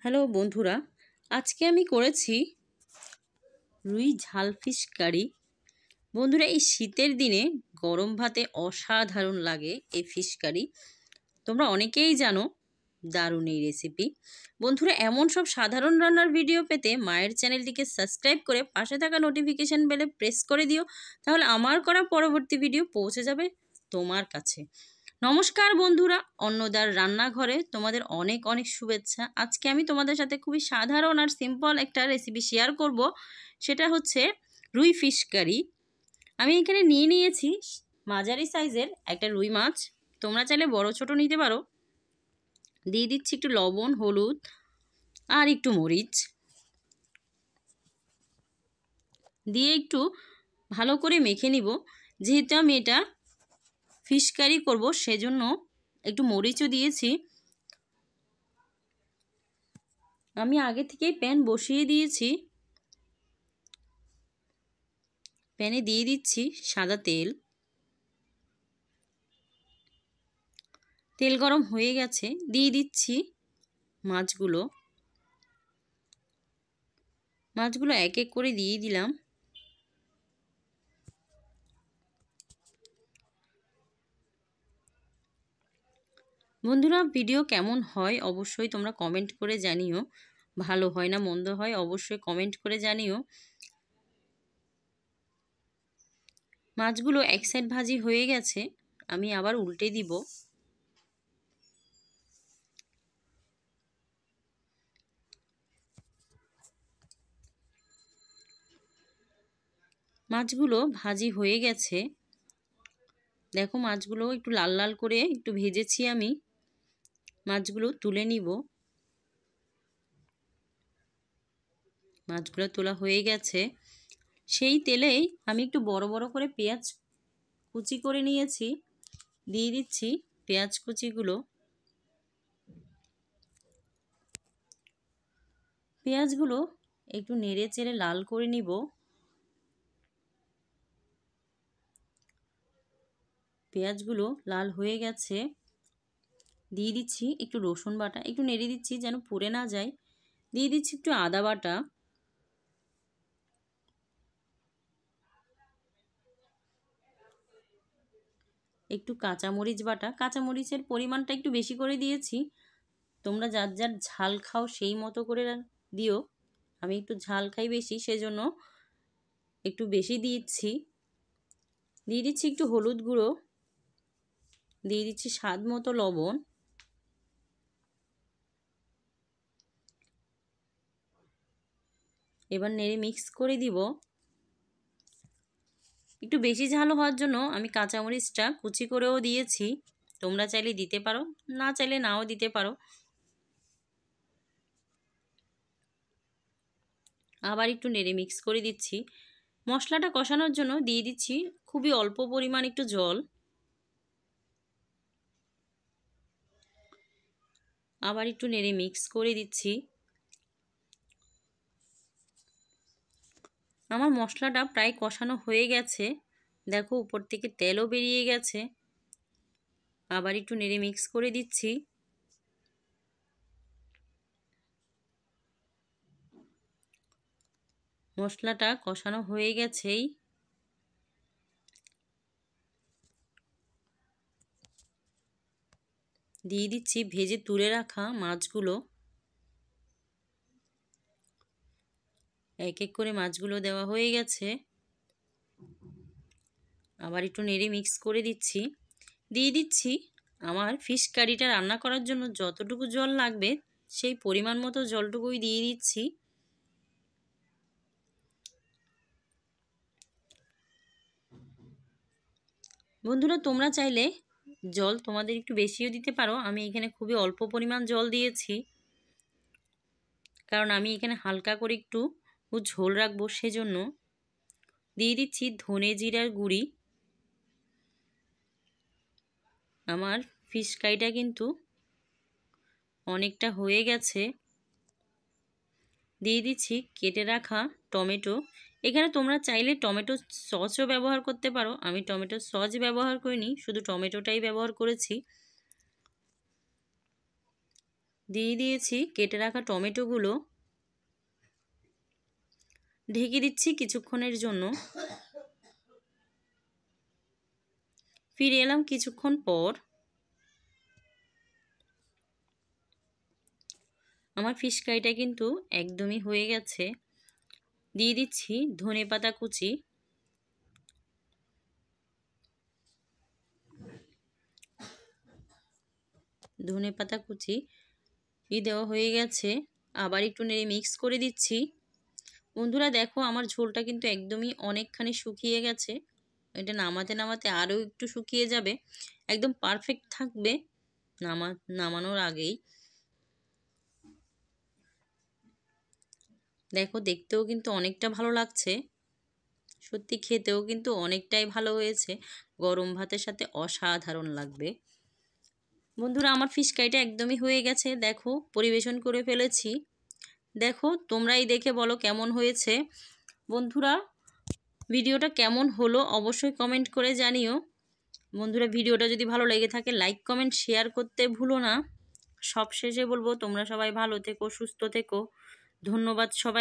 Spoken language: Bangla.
হ্যালো বন্ধুরা, আজকে আমি করেছি রুই ঝাল ফিশ কারি। বন্ধুরা, এই শীতের দিনে গরম ভাতে অসাধারণ লাগে এই ফিশ কারি। তোমরা অনেকেই জানো, দারুণ এই রেসিপি। বন্ধুরা, এমন সব সাধারণ রান্নার ভিডিও পেতে মায়ের চ্যানেলটিকে সাবস্ক্রাইব করে পাশে থাকা নোটিফিকেশন বেলে প্রেস করে দিও, তাহলে আমার করা পরবর্তী ভিডিও পৌঁছে যাবে তোমার কাছে। নমস্কার বন্ধুরা, অন্নদার রান্নাঘরে তোমাদের অনেক অনেক শুভেচ্ছা। আজকে আমি তোমাদের সাথে খুবই সাধারণ আর সিম্পল একটা রেসিপি শেয়ার করব। সেটা হচ্ছে রুই ফিশ কারি। আমি এখানে নিয়ে নিয়েছি মাঝারি সাইজের একটা রুই মাছ। তোমরা চাইলে বড় ছোট নিতে পারো। দিয়ে দিচ্ছি একটু লবণ, হলুদ আর একটু মরিচ দিয়ে একটু ভালো করে মেখে নিব। যেহেতু আমি এটা ফিশ কারি করব, সেজন্য একটু মরিচও দিয়েছি। আমি আগে থেকেই প্যান বসিয়ে দিয়েছি। প্যানে দিয়ে দিচ্ছি সাদা তেল। তেল গরম হয়ে গেছে, দিয়ে দিচ্ছি মাছগুলো। মাছগুলো এক এক করে দিয়ে দিলাম। বন্ধুরা, ভিডিও কেমন হয় অবশ্যই তোমরা কমেন্ট করে জানিও। ভালো হয় না মন্দ হয় অবশ্যই কমেন্ট করে জানিও। মাছগুলো এক সাইড ভাজি হয়ে গেছে, আমি আবার উল্টে দিব। মাছগুলো ভাজি হয়ে গেছে। দেখো, মাছগুলো একটু লাল লাল করে একটু ভেজেছি আমি। মাছগুলো তুলে নিব। মাছগুলো তোলা হয়ে গেছে। সেই তেলেই আমি একটু বড় বড় করে পেঁয়াজ কুচি করে নিয়েছি, দিয়ে দিচ্ছি পেঁয়াজ কুচিগুলো। পেঁয়াজগুলো একটু নেড়ে চেড়ে লাল করে নিব। পেঁয়াজগুলো লাল হয়ে গেছে, দিয়ে দিচ্ছি একটু রসুন বাটা, একটু নেড়ে দিচ্ছি যেন পুড়ে না যায়। দিয়ে দিচ্ছি একটু আদা বাটা, একটু কাঁচামরিচ বাটা। কাঁচামরিচের পরিমাণটা একটু বেশি করে দিয়েছি। তোমরা যার যার ঝাল খাও সেই মতো করে দিও। আমি একটু ঝাল খাই বেশি, সেজন্য একটু বেশি দিচ্ছি। দিয়ে দিচ্ছি একটু হলুদ গুঁড়ো, দিয়ে দিচ্ছি স্বাদ মতো লবণ। এবার নেড়ে মিক্স করে দিব। একটু বেশি ঝাল হওয়ার জন্য আমি কাঁচামরিচটা কুচি করেও দিয়েছি। তোমরা চাইলে দিতে পারো, না চাইলে নাও দিতে পারো। আবার একটু নেড়ে মিক্স করে দিচ্ছি। মশলাটা কষানোর জন্য দিয়ে দিচ্ছি খুবই অল্প পরিমাণ একটু জল। আবার একটু নেড়ে মিক্স করে দিচ্ছি। আমার মশলাটা প্রায় কষানো হয়ে গেছে। দেখো, উপর থেকে তেলও বেরিয়ে গেছে। আবার একটু নেড়ে মিক্স করে দিচ্ছি। মশলাটা কষানো হয়ে গেছেই। দিয়ে দিচ্ছি ভেজে তুলে রাখা মাছগুলো। এক এক করে মাছগুলো দেওয়া হয়ে গেছে। আবার একটু নেড়ে মিক্স করে দিচ্ছি। দিয়ে দিচ্ছি আমার ফিশ কারিটা রান্না করার জন্য যতটুকু জল লাগবে সেই পরিমাণ মতো জলটুকুই দিয়ে দিচ্ছি। বন্ধুরা, তোমরা চাইলে জল তোমাদের একটু বেশিও দিতে পারো। আমি এখানে খুবই অল্প পরিমাণ জল দিয়েছি, কারণ আমি এখানে হালকা করে একটু ঝোল রাখবো, সেজন্য। দিয়ে দিচ্ছি ধনে জিরার গুঁড়ি। আমার ফিশ কারিটা কিন্তু অনেকটা হয়ে গেছে। দিয়ে দিচ্ছি কেটে রাখা টমেটো। এখানে তোমরা চাইলে টমেটো সসও ব্যবহার করতে পারো। আমি টমেটো সস ব্যবহার করিনি, শুধু টমেটোটাই ব্যবহার করেছি। দিয়ে দিয়েছি কেটে রাখা টমেটোগুলো। ঢেকে দিচ্ছি কিছুক্ষণের জন্য। ফিরে এলাম কিছুক্ষণ পর। আমার ফিশ কারিটা কিন্তু একদমই হয়ে গেছে। দিয়ে দিচ্ছি ধনেপাতা কুচি। ধনেপাতা কুচি দেওয়া হয়ে গেছে। আবার একটু নেড়ে মিক্স করে দিচ্ছি। বন্ধুরা দেখো আমার ঝোলটা কিন্তু একদমই অনেকখানি শুকিয়ে গেছে। এটা নামাতে নামাতে আরও একটু শুকিয়ে যাবে, একদম পারফেক্ট থাকবে নামানোর আগেই। দেখো দেখতেও কিন্তু অনেকটা ভালো লাগছে, সত্যি খেতেও কিন্তু অনেকটাই ভালো হয়েছে। গরম ভাতের সাথে অসাধারণ লাগবে। বন্ধুরা আমার ফিশ কারিটা একদমই হয়ে গেছে। দেখো পরিবেশন করে ফেলেছি। দেখো তোমরাই দেখে বলো কেমন হয়েছে। বন্ধুরা ভিডিওটা কেমন হলো অবশ্যই কমেন্ট করে জানিও। বন্ধুরা ভিডিওটা যদি ভালো লেগে থাকে লাইক কমেন্ট শেয়ার করতে ভুলো না। সবশেষে বলবো তোমরা সবাই ভালো থেকো, সুস্থ থেকো। ধন্যবাদ সবাই।